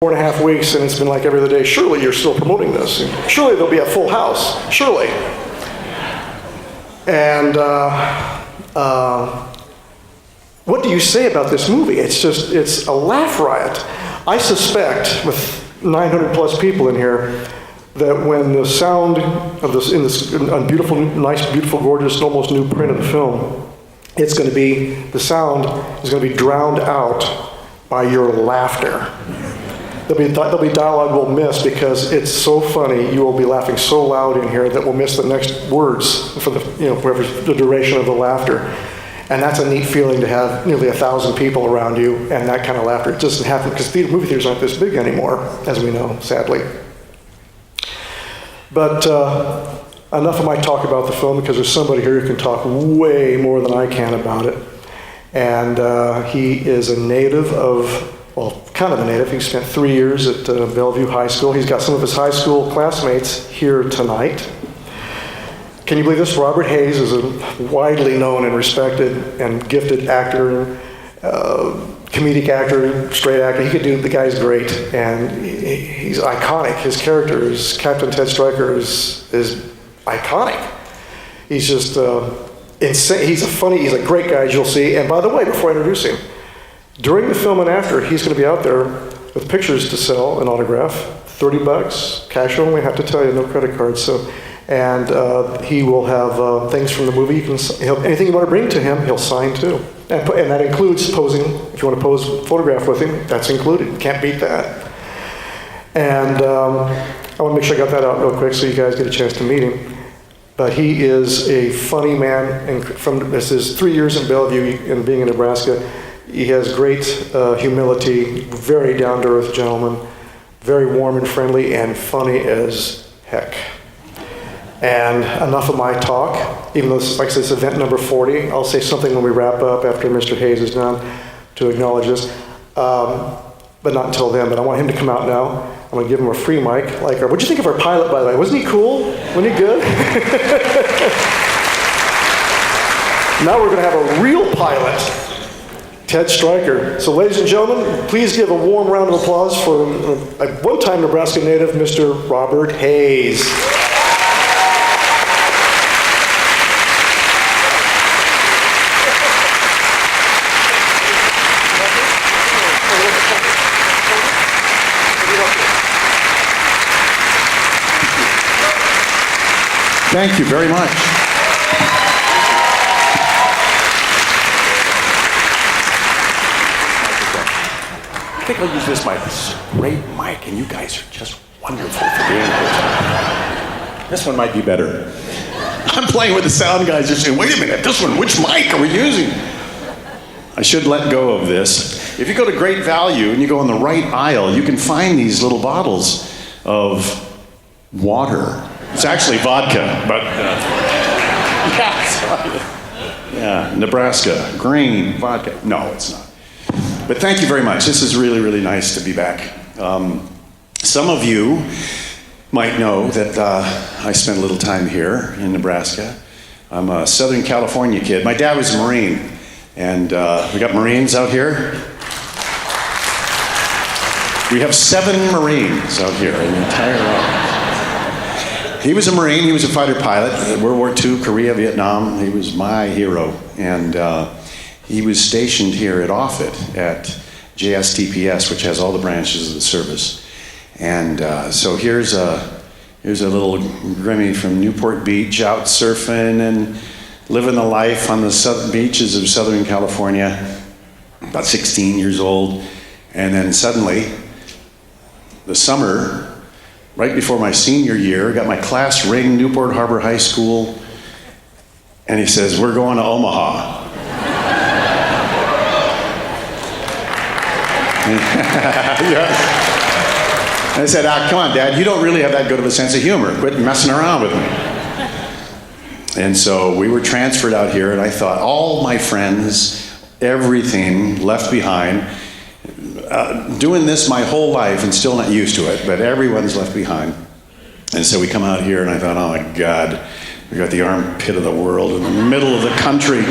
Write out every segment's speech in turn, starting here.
4.5 weeks, and it's been like every other day. Surely you're still promoting this. Surely there'll be a full house. Surely. And what do you say about this movie? It's a laugh riot. I suspect, with 900 plus people in here, that when the sound of this, in this beautiful, nice, beautiful, gorgeous, almost new print of the film, the sound is going to be drowned out by your laughter. There'll be dialogue we'll miss because it's so funny. You will be laughing so loud in here that we'll miss the next words for whatever the duration of the laughter. And that's a neat feeling to have nearly 1,000 people around you and that kind of laughter. It doesn't happen because movie theaters aren't this big anymore, as we know, sadly. But enough of my talk about the film, because there's somebody here who can talk way more than I can about it. And he is a native of, well, kind of a native. He spent 3 years at Bellevue High School. He's got some of his high school classmates here tonight. Can you believe this? Robert Hayes is a widely known and respected and gifted actor, comedic actor, straight actor. The guy's great, and he's iconic. His character is Captain Ted Stryker is iconic. He's just insane. He's a great guy, as you'll see. And by the way, before I introduce him, during the film and after, he's going to be out there with pictures to sell, an autograph, $30, cash only. I have to tell you, no credit cards. And he will have things from the movie. Anything you want to bring to him, he'll sign too. And that includes posing. If you want to pose a photograph with him, that's included. You can't beat that. And I want to make sure I got that out real quick so you guys get a chance to meet him. But he is a funny man. And this is 3 years in Bellevue and being in Nebraska. He has great humility, very down-to-earth gentleman, very warm and friendly, and funny as heck. And enough of my talk, even though this is, like I said, it's event number 40. I'll say something when we wrap up after Mr. Hayes is done to acknowledge this, but not until then. But I want him to come out now. I'm going to give him a free mic. What'd you think of our pilot, by the way? Wasn't he cool? Wasn't he good? Now we're going to have a real pilot, Ted Stryker. So ladies and gentlemen, please give a warm round of applause for a one-time Nebraska native, Mr. Robert Hayes. Thank you very much. I think I'll use this mic. This is a great mic, and you guys are just wonderful for being here. This one might be better. I'm playing with the sound guys. They're saying, wait a minute, this one, which mic are we using? I should let go of this. If you go to Great Value and you go on the right aisle, you can find these little bottles of water. It's actually vodka, but yeah, Nebraska, green vodka. No, it's not. But thank you very much. This is really, really nice to be back. Some of you might know that I spent a little time here in Nebraska. I'm a Southern California kid. My dad was a Marine, and we got Marines out here. We have 7 Marines out here in the entire row. He was a Marine, he was a fighter pilot, World War II, Korea, Vietnam. He was my hero. And he was stationed here at Offutt at JSTPS, which has all the branches of the service. And so here's a little Grimmy from Newport Beach, out surfing and living the life on the beaches of Southern California, about 16 years old. And then suddenly, the summer, right before my senior year, got my class ring, Newport Harbor High School, and he says, we're going to Omaha. Yes. And I said, come on, Dad, you don't really have that good of a sense of humor. Quit messing around with me. And so we were transferred out here, and I thought, all my friends, everything left behind, doing this my whole life and still not used to it, but everyone's left behind. And so we come out here and I thought, oh my God, we got the armpit of the world in the middle of the country.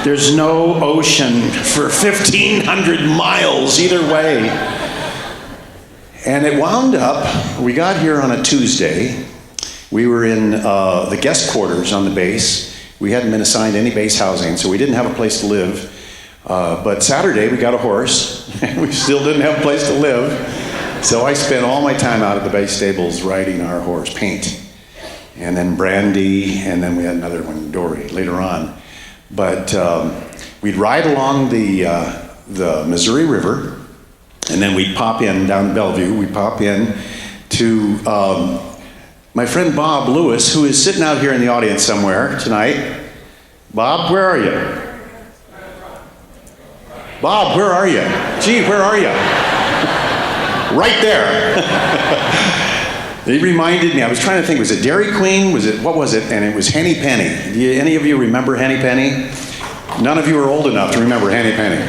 There's no ocean for 1,500 miles either way. And it wound up, we got here on a Tuesday. We were in the guest quarters on the base. We hadn't been assigned any base housing, so we didn't have a place to live. But Saturday, we got a horse, and we still didn't have a place to live. So I spent all my time out at the base stables riding our horse, Paint. And then Brandy, and then we had another one, Dory, later on. But we'd ride along the Missouri River, and then we'd pop in down Bellevue. We'd pop in to my friend Bob Lewis, who is sitting out here in the audience somewhere tonight. Bob, where are you? Bob, where are you? Gee, where are you? Right there. He reminded me, I was trying to think, was it Dairy Queen? What was it? And it was Henny Penny. Any of you remember Henny Penny? None of you are old enough to remember Henny Penny.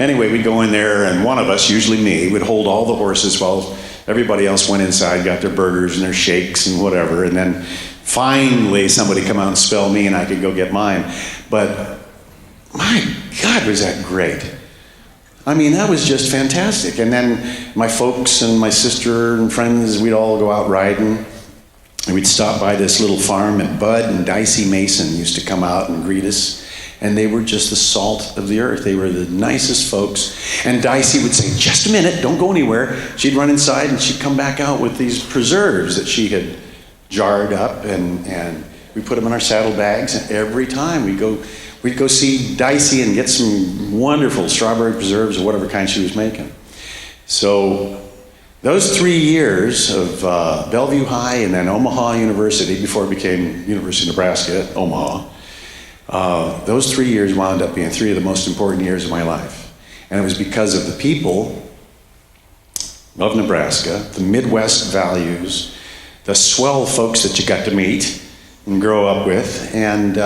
Anyway, we'd go in there, and one of us, usually me, would hold all the horses while everybody else went inside, got their burgers and their shakes and whatever, and then finally somebody come out and spell me and I could go get mine. But my God, was that great. I mean, that was just fantastic. And then my folks and my sister and friends, we'd all go out riding. And we'd stop by this little farm, and Bud and Dicey Mason used to come out and greet us. And they were just the salt of the earth. They were the nicest folks. And Dicey would say, just a minute, don't go anywhere. She'd run inside and she'd come back out with these preserves that she had jarred up, and we put them in our saddlebags. And every time we'd go see Dicey and get some wonderful strawberry preserves or whatever kind she was making. So those 3 years of Bellevue High and then Omaha University, before it became University of Nebraska at Omaha, those 3 years wound up being 3 of the most important years of my life. And it was because of the people of Nebraska, the Midwest values, the swell folks that you got to meet and grow up with, and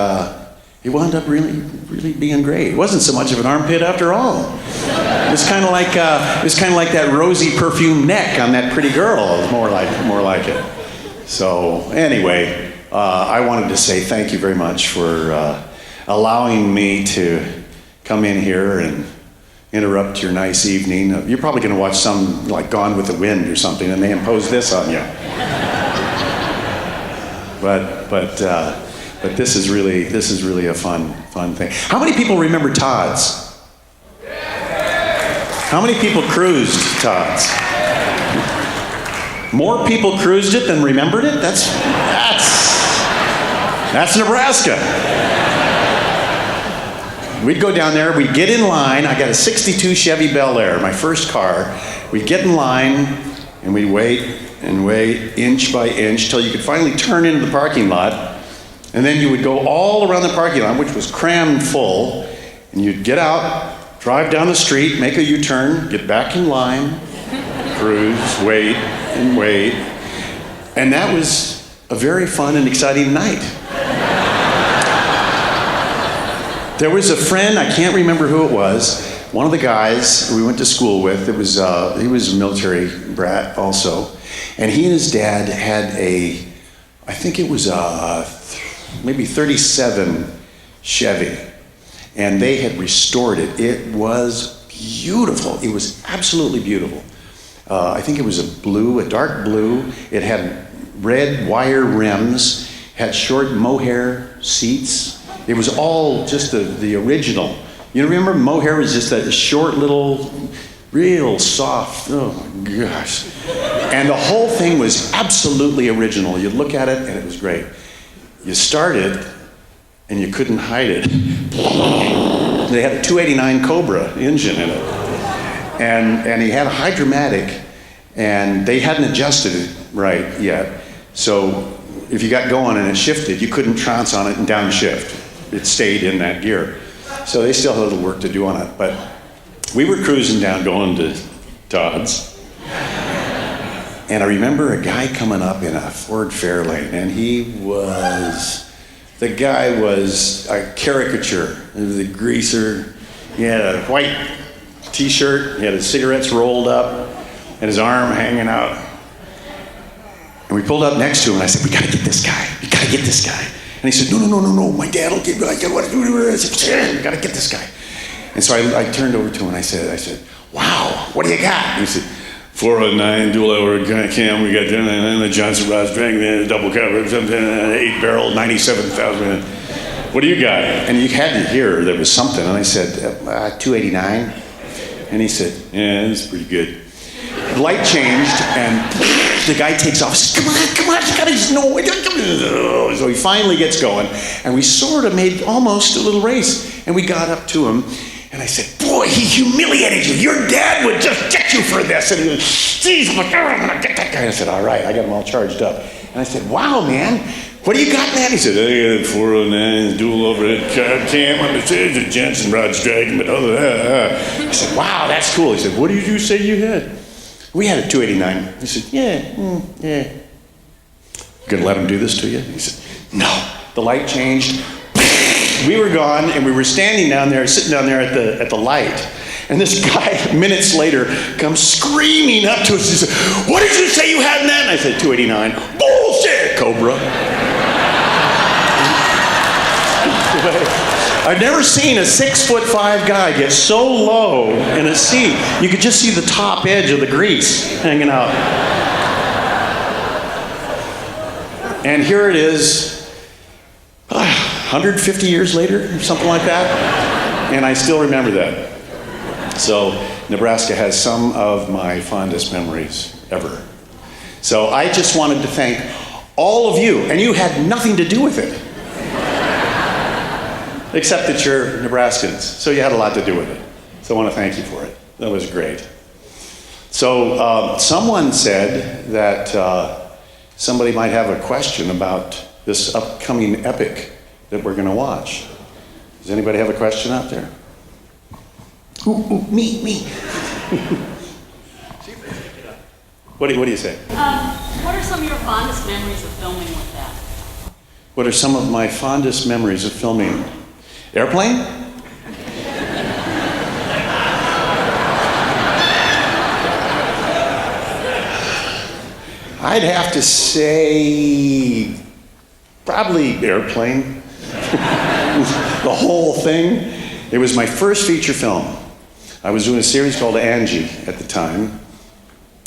it wound up really being great. It wasn't so much of an armpit after all. It was kind of like that rosy perfume neck on that pretty girl. It was more like it. So anyway, I wanted to say thank you very much for allowing me to come in here and interrupt your nice evening. You're probably going to watch some like Gone with the Wind or something, and they impose this on you. But this is really a fun thing. How many people remember Todd's? How many people cruised Todd's? More people cruised it than remembered it? That's Nebraska. We'd go down there, we'd get in line. I got a 62 Chevy Bel Air, my first car. We'd get in line and we'd wait and wait, inch by inch, till you could finally turn into the parking lot. And then you would go all around the parking lot, which was crammed full, and you'd get out, drive down the street, make a U-turn, get back in line, cruise, wait, and wait. And that was a very fun and exciting night. There was a friend, I can't remember who it was, one of the guys we went to school with, he was a military brat also, and he and his dad had I think it was maybe 37 Chevy, and they had restored it. It was beautiful. It was absolutely beautiful. I think it was a dark blue. It had red wire rims, had short mohair seats. It was all just the original. You remember mohair was just that short little, real soft, oh my gosh. And the whole thing was absolutely original. You'd look at it and it was great. You started and you couldn't hide it. They had a 289 Cobra engine in it. And he had a Hydromatic, and they hadn't adjusted it right yet. So if you got going and it shifted, you couldn't trounce on it and downshift. It stayed in that gear. So they still had a little work to do on it. But we were cruising down going to Todd's. And I remember a guy coming up in a Ford Fairlane, and the guy was a caricature. He was a greaser. He had a white t-shirt, he had his cigarettes rolled up, and his arm hanging out. And we pulled up next to him, and I said, we gotta get this guy. We gotta get this guy. And he said, no, my dad will get, I gotta do it. I said, we gotta get this guy. And so I turned over to him, and I said, wow, what do you got? And he said, 409 dual hour cam. We got the Johnson Ross Dragon, double cover, 8-barrel, 97,000. What do you got? And you had to hear there was something. And I said, 289. And he said, yeah, that's pretty good. The light changed, and the guy takes off. Says, come on, you gotta just know. So he finally gets going, and we sort of made almost a little race. And we got up to him, and I said, boy, he humiliated you. Your dad would just get you for this. And he goes, geez, I'm gonna get that guy. And I said, all right, I got him all charged up. And I said, wow, man, what do you got, man? He said, I got a 409 dual overhead cam on the Jensen Rod's Dragon, but other than that. I said, wow, that's cool. He said, what did you say you had? We had a 289. He said, yeah. Gonna let him do this to you? He said, no. The light changed. We were gone, and we were standing down there, sitting down there at the light. And this guy, minutes later, comes screaming up to us. He said, what did you say you had in that? And I said, 289. Bullshit, Cobra. I've never seen a 6'5" guy get so low in a seat. You could just see the top edge of the grease hanging out. And here it is, 150 years later, something like that. And I still remember that. So Nebraska has some of my fondest memories ever. So I just wanted to thank all of you, and you had nothing to do with it. Except that you're Nebraskans, so you had a lot to do with it. So I want to thank you for it. That was great. So someone said that somebody might have a question about this upcoming epic that we're going to watch. Does anybody have a question out there? Ooh, me. What do you say? What are some of your fondest memories of filming with that? What are some of my fondest memories of filming? Airplane? I'd have to say probably Airplane. The whole thing. It was my first feature film. I was doing a series called Angie at the time,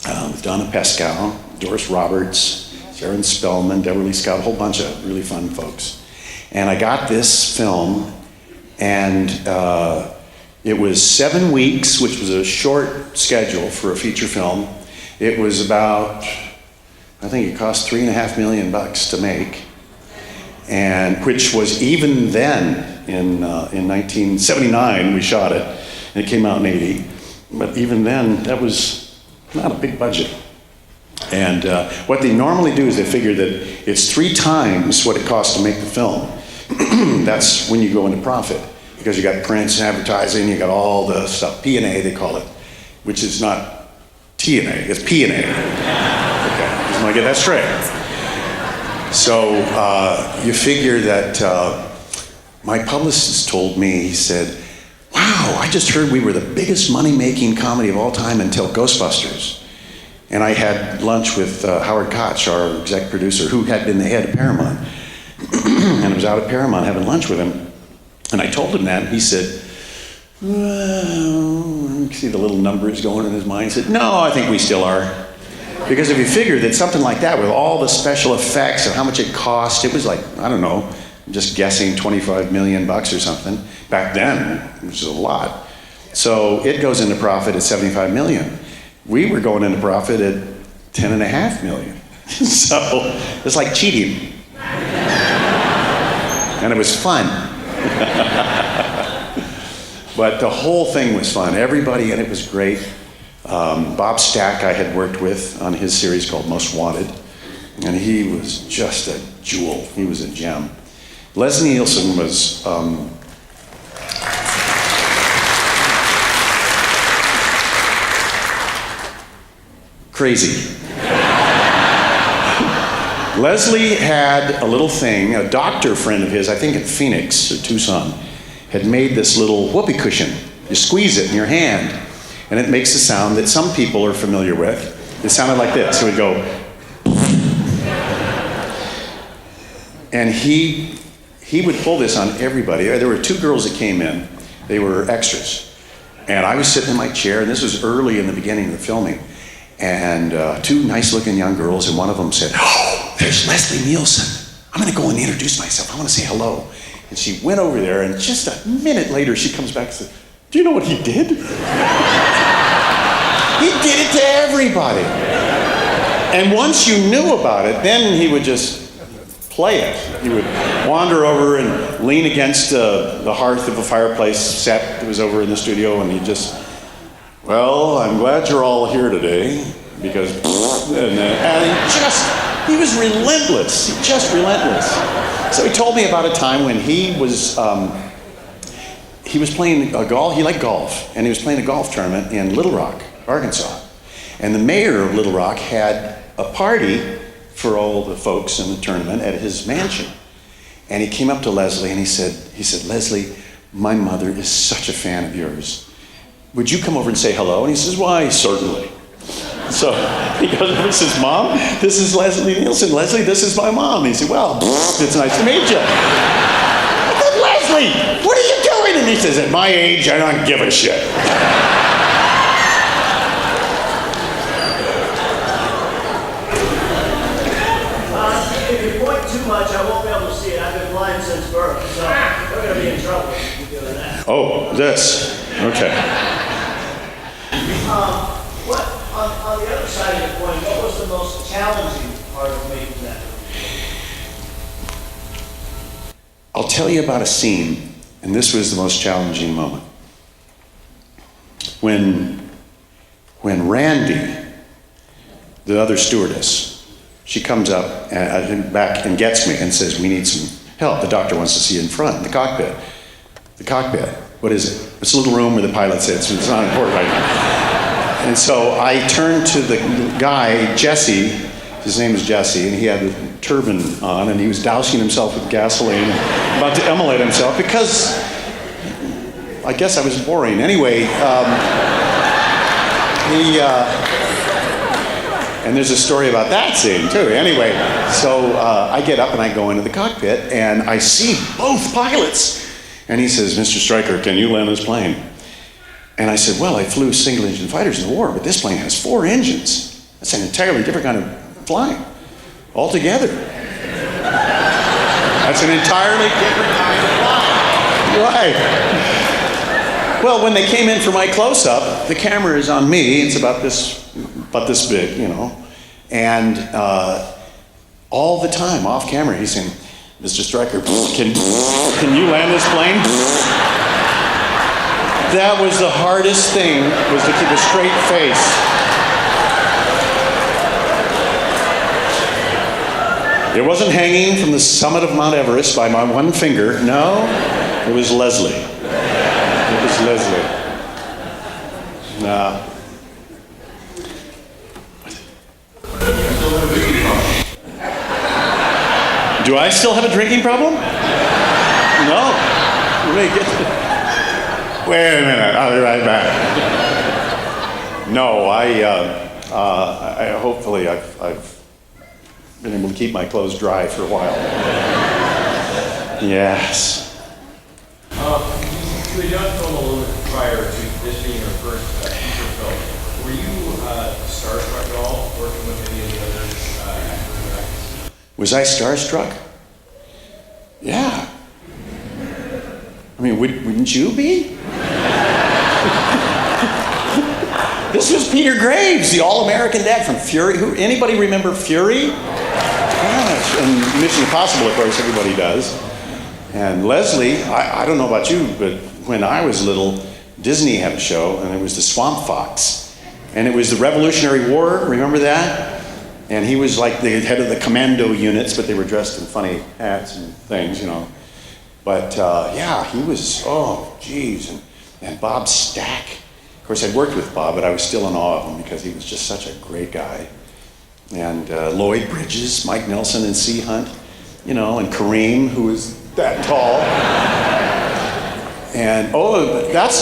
with Donna Pescow, Doris Roberts, Sharon Spellman, Deborah Lee Scott, a whole bunch of really fun folks. And I got this film, and it was 7 weeks, which was a short schedule for a feature film. It was about, I think it cost $3.5 million to make, and which was even then, in 1979 we shot it, and it came out in 80, but even then that was not a big budget. And what they normally do is they figure that it's 3 times what it costs to make the film. That's when you go into profit, because you got prints and advertising, you got all the stuff, P&A they call it, which is not T&A, it's P&A. Okay, just want to get that straight. So you figure that my publicist told me, he said, wow, I just heard we were the biggest money-making comedy of all time until Ghostbusters. And I had lunch with Howard Koch, our exec producer, who had been the head of Paramount. And I was out at Paramount having lunch with him. And I told him that, and he said, well, you see the little numbers going in his mind. He said, no, I think we still are. Because if you figure that something like that, with all the special effects and how much it cost, it was like, I don't know, I'm just guessing $25 million or something. Back then, which is a lot. So it goes into profit at $75 million. We were going into profit at $10.5 million. So it's like cheating. And it was fun. But the whole thing was fun. Everybody in it was great. Bob Stack I had worked with on his series called Most Wanted, and he was just a jewel. He was a gem. Leslie Nielsen was crazy. Leslie had a little thing, a doctor friend of his, I think in Phoenix or Tucson, had made this little whoopee cushion. You squeeze it in your hand, and it makes a sound that some people are familiar with. It sounded like this. It would go. And he would pull this on everybody. There were 2 girls that came in. They were extras. And I was sitting in my chair, and this was early in the beginning of the filming. and two nice-looking young girls, and one of them said, "Oh, there's Leslie Nielsen. I'm going to go and introduce myself. I want to say hello." And she went over there, and just a minute later, she comes back and said, "Do you know what he did? He did it to everybody." And once you knew about it, then he would just play it. He would wander over and lean against the hearth of a fireplace set that was over in the studio, and he'd just, "Well, I'm glad you're all here today, because," and he was relentless, just relentless. So he told me about a time when he was playing golf. He liked golf, and he was playing a golf tournament in Little Rock, Arkansas. And the mayor of Little Rock had a party for all the folks in the tournament at his mansion. And he came up to Leslie and he said, "Leslie, my mother is such a fan of yours. Would you come over and say hello?" And he says, "Why, certainly." So he goes over and says, "Mom, this is Leslie Nielsen. Leslie, this is my mom." He said, "Well, it's nice to meet you." I said, "Leslie, what are you doing?" And he says, "At my age, I don't give a shit." If you point too much, I won't be able to see it. I've been blind since birth, so we're going to be in trouble if you doing that. Oh, this. Okay. What on the other side of the coin? What was the most challenging part of making that? I'll tell you about a scene, and this was the most challenging moment. When Randy, the other stewardess, she comes up back and gets me and says, "We need some help. The doctor wants to see you in front, in the cockpit." The cockpit, what is it? It's a little room where the pilot sits. It's not important right now. And so I turned to the guy, Jesse. His name is Jesse, and he had a turban on, and he was dousing himself with gasoline, about to immolate himself, because I guess I was boring. Anyway, and there's a story about that scene, too. Anyway, so I get up and I go into the cockpit, and I see both pilots. And he says, "Mr. Stryker, can you land this plane?" And I said, "Well, I flew single-engine fighters in the war, but this plane has 4 engines. That's an entirely different kind of flying altogether. That's an entirely different kind of flying." Right. Well, when they came in for my close-up, the camera is on me. It's about this big, you know. And all the time, off camera, he's saying, "Mr. Stryker, can you land this plane?" That was the hardest thing, was to keep a straight face. It wasn't hanging from the summit of Mount Everest by my one finger. No, it was Leslie. It was Leslie. Nah. Do I still have a drinking problem? No. Wait a minute, I'll be right back. No, I hopefully I've been able to keep my clothes dry for a while. Yes. You had done film a little bit prior to this being your first feature film. Were you starstruck at all working with any of the other actors and actresses? Was I starstruck? Yeah. I mean, wouldn't you be? This was Peter Graves, the all-American dad from Fury. Anybody remember Fury? Gosh, and Mission Impossible, of course, everybody does. And Leslie, I don't know about you, but when I was little, Disney had a show, and it was the Swamp Fox. And it was the Revolutionary War, remember that? And he was like the head of the commando units, but they were dressed in funny hats and things, you know. But yeah, he was, oh, geez. And Bob Stack. Of course, I'd worked with Bob, but I was still in awe of him because he was just such a great guy. And Lloyd Bridges, Mike Nelson, and C. Hunt, you know, and Kareem, who was that tall. And, oh, that's,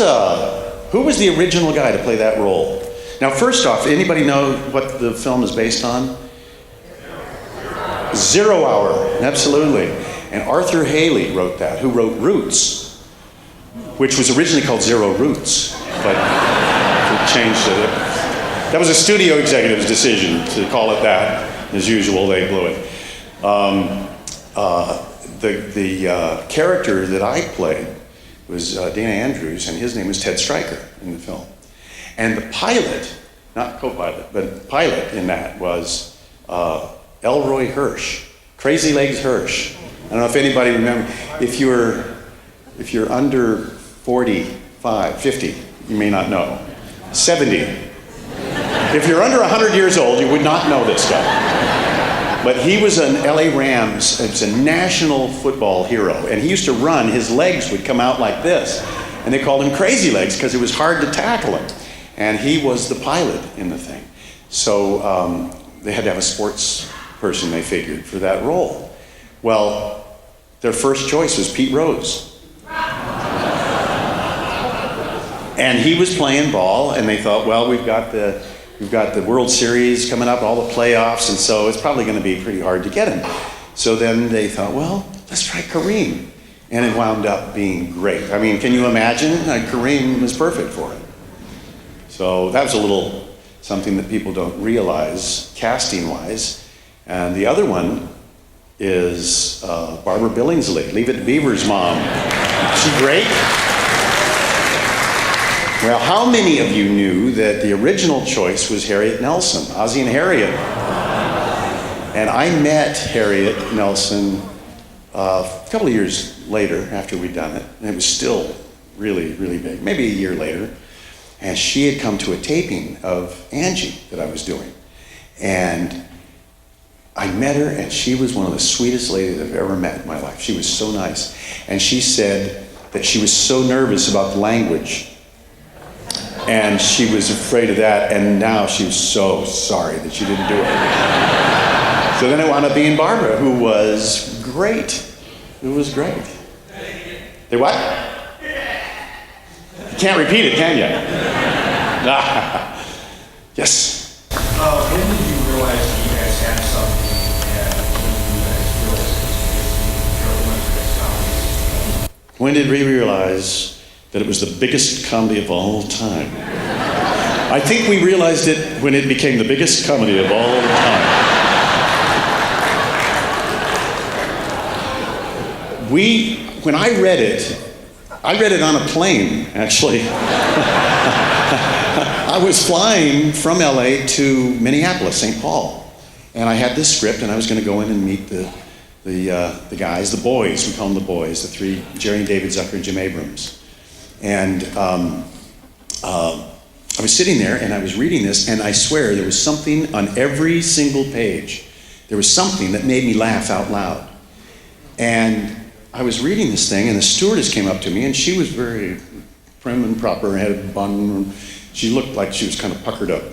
who was the original guy to play that role? Now, first off, anybody know what the film is based on? 0 Hour, absolutely. And Arthur Haley wrote that, who wrote Roots, which was originally called Zero Roots, but we changed it. That was a studio executive's decision to call it that. As usual, they blew it. The character that I played was Dana Andrews, and his name was Ted Stryker in the film. And the pilot, not co-pilot, but pilot in that was Elroy Hirsch, Crazy Legs Hirsch. I don't know if anybody remembers. If you're under 45, 50, you may not know. 70. If you're under 100 years old, you would not know this guy. But he was an LA Rams, it was a national football hero, and he used to run, his legs would come out like this, and they called him Crazy Legs because it was hard to tackle him. And he was the pilot in the thing. So they had to have a sports person, they figured, for that role. Well, their first choice was Pete Rose. And he was playing ball, and they thought, well, we've got the World Series coming up, all the playoffs, and so it's probably going to be pretty hard to get him. So then they thought, well, let's try Kareem. And it wound up being great. I mean, can you imagine? Kareem was perfect for it. So that was a little something that people don't realize, casting-wise. And the other one is Barbara Billingsley, Leave It to Beaver's mom. Is she great? Well, how many of you knew that the original choice was Harriet Nelson, Ozzie and Harriet? And I met Harriet Nelson a couple of years later after we'd done it, and it was still really, really big, maybe a year later. And she had come to a taping of Angie that I was doing. And I met her, and she was one of the sweetest ladies I've ever met in my life. She was so nice. And she said that she was so nervous about the language. And she was afraid of that, and now she was so sorry that she didn't do it. So then it wound up being Barbara, who was great. Who was great. They what? You can't repeat it, can you? Yes? When did you realize that you guys had something, and when did you guys realize it was When did we realize that it was the biggest comedy of all time? I think we realized it when it became the biggest comedy of all time. When I read it on a plane, actually. I was flying from LA to Minneapolis, St. Paul. And I had this script, and I was going to go in and meet the guys, the boys, we call them the boys, the three, Jerry and David Zucker and Jim Abrams. And I was sitting there, and I was reading this, and I swear there was something on every single page. There was something that made me laugh out loud. And I was reading this thing, and the stewardess came up to me, and she was very prim and proper, had a bun. She looked like she was kind of puckered up.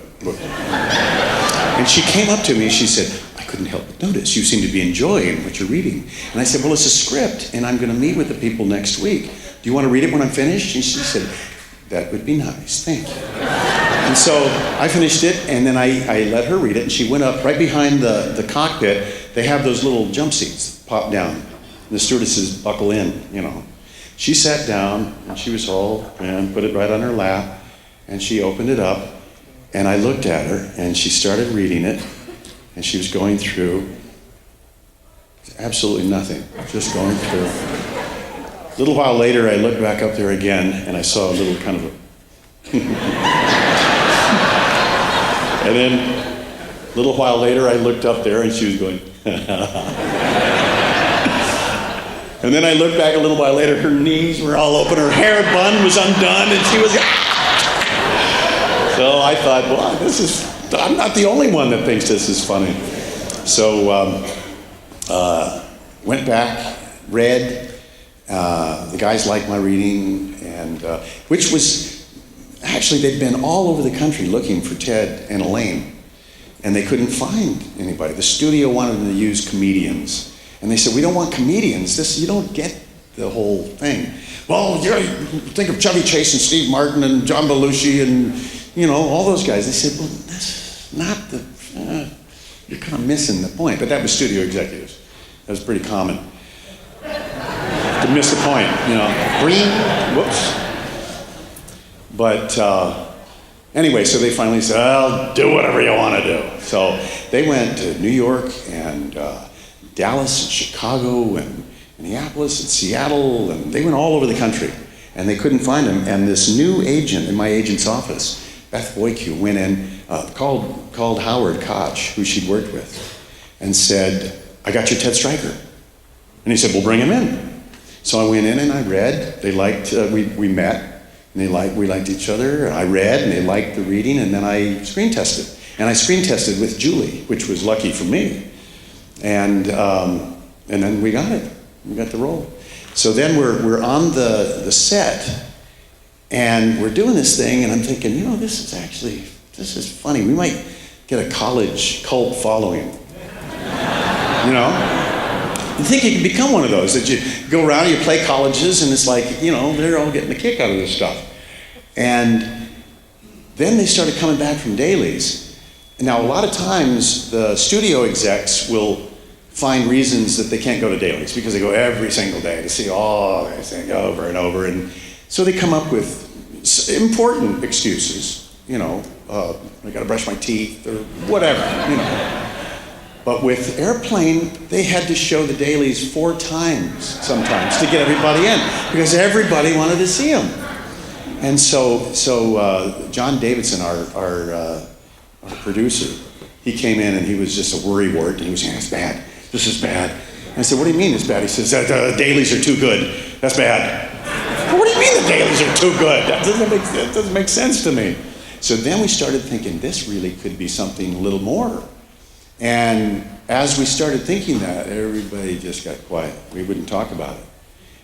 And she came up to me, and she said, I couldn't help but notice, you seem to be enjoying what you're reading. And I said, well, it's a script, and I'm going to meet with the people next week. Do you want to read it when I'm finished? And she said, that would be nice, thank you. And so I finished it, and then I let her read it, and she went up right behind the cockpit. They have those little jump seats pop down. And the stewardesses buckle in, you know. She sat down, and she was all, and put it right on her lap, and she opened it up, and I looked at her, and she started reading it, and she was going through absolutely nothing, just going through. A little while later, I looked back up there again, and I saw a little kind of a... And then, a little while later, I looked up there, and she was going... And then I looked back a little while later, her knees were all open, her hair bun was undone, and she was... So I thought, well, I'm not the only one that thinks this is funny. So, went back, read... the guys liked my reading, and which was, actually they'd been all over the country looking for Ted and Elaine, and they couldn't find anybody. The studio wanted them to use comedians, and they said, we don't want comedians, you don't get the whole thing. Well, you think of Chevy Chase and Steve Martin and John Belushi and, you know, all those guys. They said, well, that's not you're kind of missing the point. But that was studio executives. That was pretty common. To miss the point, you know. Green, whoops. But Anyway, so they finally said, "Well, do whatever you want to do." So they went to New York and Dallas and Chicago and Minneapolis and Seattle, and they went all over the country, and they couldn't find him. And this new agent in my agent's office, Beth Boyke, went in, called Howard Koch, who she'd worked with, and said, "I got your Ted Stryker." And he said, "Well, bring him in." So I went in and I read. They liked, we met. And we liked each other. I read, and they liked the reading, and then I screen tested. And I screen tested with Julie, which was lucky for me. And then we got it. We got the role. So then we're on the set, and we're doing this thing, and I'm thinking, this is funny. We might get a college cult following. You think you can become one of those, that you go around and you play colleges, and it's like, they're all getting a kick out of this stuff. And then they started coming back from dailies. And now a lot of times the studio execs will find reasons that they can't go to dailies because they go every single day to see all this thing over and over. And so they come up with important excuses, I gotta brush my teeth or whatever, But with Airplane, they had to show the dailies 4 times sometimes to get everybody in because everybody wanted to see them. And so John Davidson, our producer, he came in and he was just a worrywart, and he was saying, "It's bad. This is bad." And I said, "What do you mean it's bad?" He says, "The dailies are too good. That's bad." "What do you mean the dailies are too good? That doesn't make sense to me." So then we started thinking, this really could be something a little more. And as we started thinking that, everybody just got quiet. We wouldn't talk about it.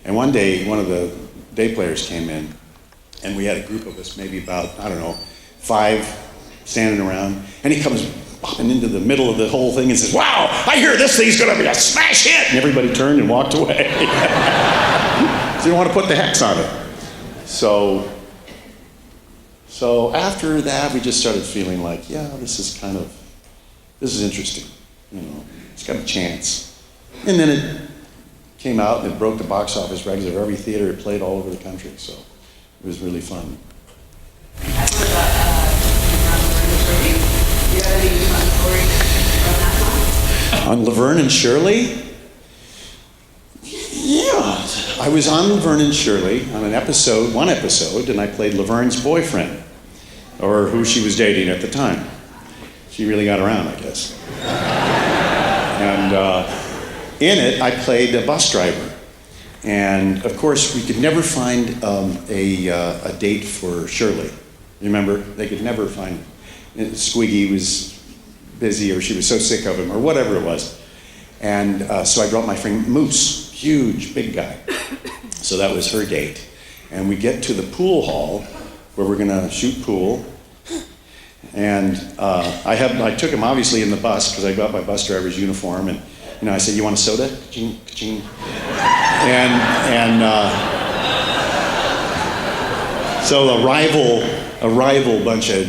And one day, one of the day players came in, and we had a group of us, maybe about, 5 standing around, and he comes popping into the middle of the whole thing and says, "Wow, I hear this thing's gonna be a smash hit!" And everybody turned and walked away. So you don't want to put the hex on it. So after that, we just started feeling like, this is interesting, it's got a chance. And then it came out and it broke the box office records of every theater. It played all over the country, so it was really fun. I heard about do you have any fun stories from that one? On Laverne and Shirley? Yeah, I was on Laverne and Shirley on one episode, and I played Laverne's boyfriend, or who she was dating at the time. She really got around, I guess. And in it, I played a bus driver. And of course, we could never find a date for Shirley. Remember, they could never find it. Squiggy was busy, or she was so sick of him, or whatever it was. And so I brought my friend Moose, huge, big guy. So that was her date. And we get to the pool hall where we're gonna shoot pool. And I took him obviously in the bus because I got my bus driver's uniform, and I said, "You want a soda?" Ka-ching, ka-ching. So a rival bunch of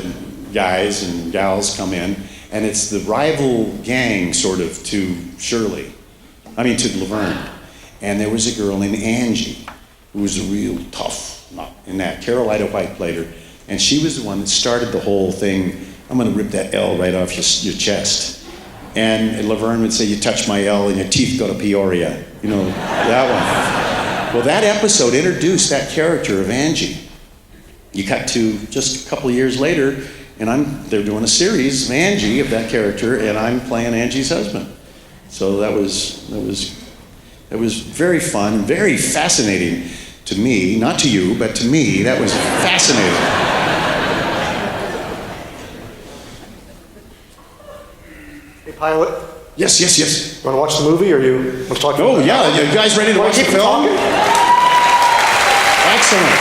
guys and gals come in, and it's the rival gang sort of to Laverne. And there was a girl named Angie who was a real tough in that. Carolina White played her. And she was the one that started the whole thing. "I'm going to rip that L right off your chest." And Laverne would say, "You touch my L and your teeth go to Peoria." That one. Well, that episode introduced that character of Angie. You cut to just a couple of years later, and they're doing a series of Angie, of that character, and I'm playing Angie's husband. So that was very fun, very fascinating to me. Not to you, but to me, that was fascinating. Hey, pilot, Yes. you want to watch the movie, or you want to talk? Oh, yeah. You guys ready to watch the film? Excellent.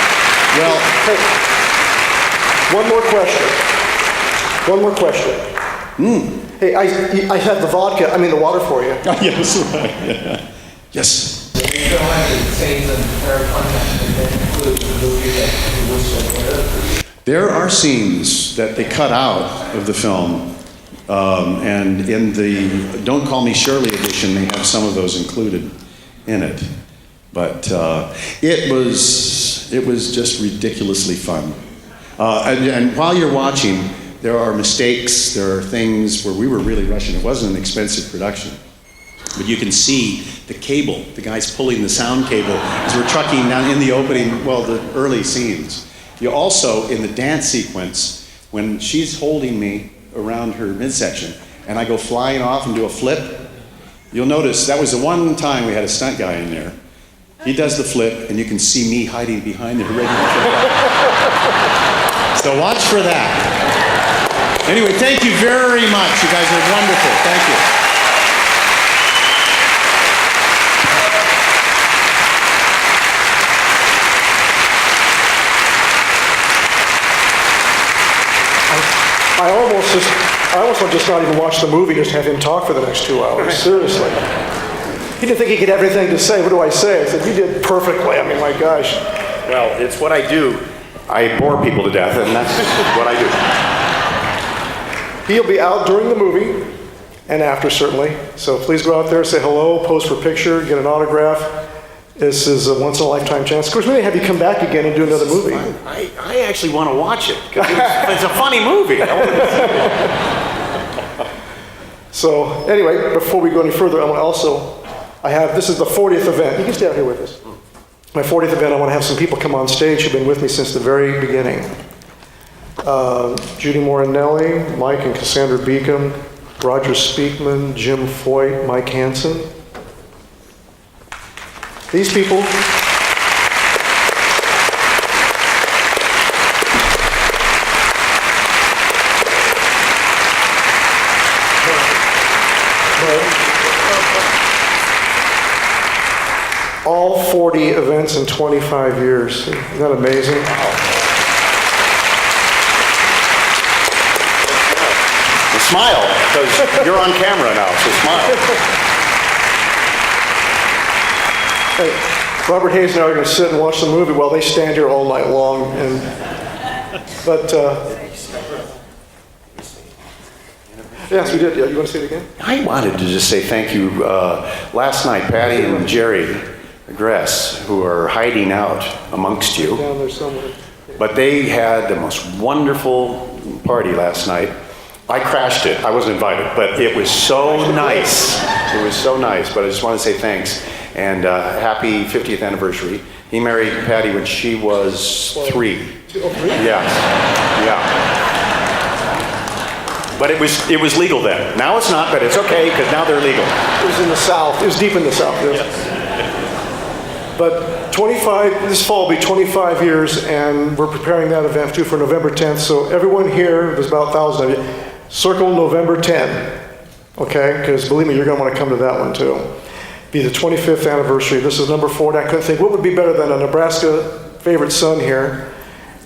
Well, Hey, one more question. Hey, I have the water for you. yes, right. Yeah. Yes. You don't have to say the entire content and then include the movie that you wish that were. There are scenes that they cut out of the film, and in the Don't Call Me Shirley edition, they have some of those included in it. But it was just ridiculously fun. And while you're watching, there are mistakes, there are things where we were really rushing. It wasn't an expensive production. But you can see the cable, the guys pulling the sound cable as we're trucking down in the opening, well, the early scenes. You also, in the dance sequence, when she's holding me around her midsection and I go flying off and do a flip, you'll notice that was the one time we had a stunt guy in there. He does the flip and you can see me hiding behind the regular flip. So watch for that. Anyway, thank you very much. You guys are wonderful. Thank you. I almost want to just not even watch the movie, just have him talk for the next 2 hours. Seriously. He didn't think he could have anything to say. What do I say? I said, you did perfectly. I mean, my gosh. Well, it's what I do. I bore people to death, and that's what I do. He'll be out during the movie and after, certainly. So please go out there, say hello, pose for a picture, get an autograph. This is a once-in-a-lifetime chance. Of course, we may have you come back again and do another movie. I actually want to watch it, because it's a funny movie. So anyway, before we go any further, I want to also, this is the 40th event. You can stay out here with us. My 40th event, I want to have some people come on stage who've been with me since the very beginning. Judy Morinelli, Mike and Cassandra Beacom, Roger Speakman, Jim Foyt, Mike Hansen. These people all 40 events in 25 years. Isn't that amazing? Smile, because you're on camera now, so smile. Hey, Robert Hayes and I are going to sit and watch the movie while they stand here all night long. Yes, we did. Yeah, you want to say it again? I wanted to just say thank you. Last night, Patty and Jerry Gress, who are hiding out amongst you, Down there somewhere. but they had the most wonderful party last night. I crashed it. I wasn't invited, but it was so nice. It was so nice, but I just want to say thanks. And happy 50th anniversary. He married Patty when she was 3. Yeah, yeah. But it was legal then. Now it's not, but it's okay because now they're legal. It was in the South. It was deep in the South. Yes. But this fall will be 25 years, and we're preparing that event too for November 10th. So everyone here, there's about 1,000 of you, circle November 10, okay? Because believe me, you're going to want to come to that one too. Be the 25th anniversary. This is number 4, and I couldn't think what would be better than a Nebraska favorite son here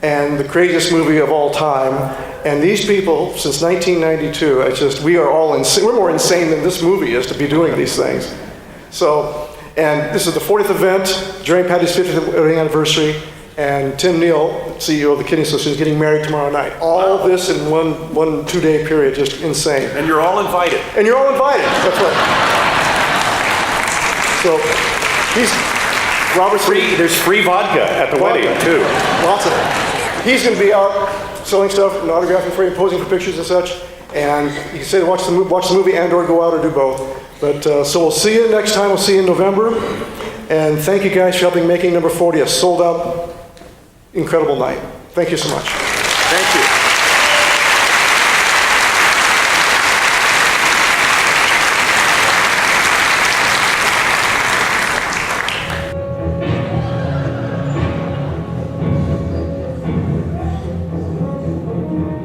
and the craziest movie of all time. And these people, since 1992, it's just, we are all insane. We're more insane than this movie is to be doing these things. So, and this is the 40th event during Patty's 50th wedding anniversary, and Tim Neal, CEO of the Kidney Association, is getting married tomorrow night. All this in one 2-day period, just insane. And you're all invited. And you're all invited, that's right. So, Robert's There's free vodka at the wedding too. Lots of it. He's going to be out selling stuff and autographing for you, posing for pictures and such. And you can say watch the movie and or go out or do both. But so we'll see you next time. We'll see you in November. And thank you guys for helping making number 40 a sold out, incredible night. Thank you so much. Thank you.